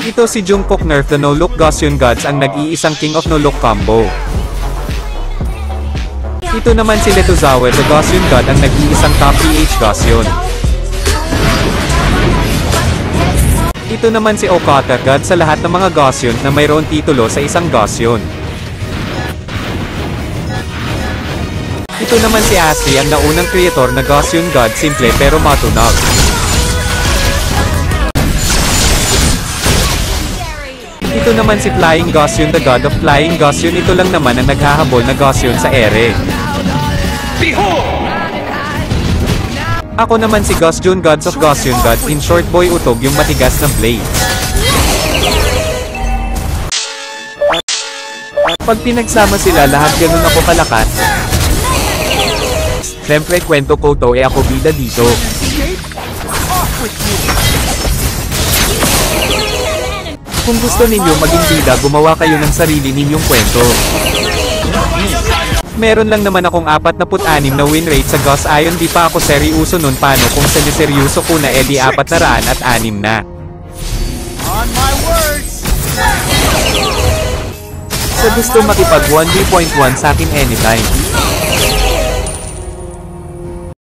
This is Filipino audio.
Ito si Jungkook Nerf the No-Look Gaussian Gods ang nag-iisang King of No-Look combo. Ito naman si Letuzawa the Gaussian God ang nag-iisang top PH Gaussian. Ito naman si Okata God sa lahat ng mga Gaussian na mayroon titulo sa isang Gaussian. Ito naman si Asri ang naunang creator na Gaussian God, simple pero matunog. Ito naman si Flying Gaussian the God of Flying Gaussian, ito lang naman ang naghahabol na Gaussian sa ere. Ako naman si Gaussian Gods of Gaussian God, in short boy utog yung matigas na blade. Pag pinagsama sila lahat ganun ako kalakas. Siyempre kwento ko to ako bida dito. Kung gusto ninyo maging bida, gumawa kayo ng sarili ninyong kwento. Meron lang naman akong 46 na win rate sa Gauss Ion, di pa ako seryoso nun, paano kung seryoso ko na edi 406 na. On my words. Sa gusto makipag 1v.1 sa akin anytime.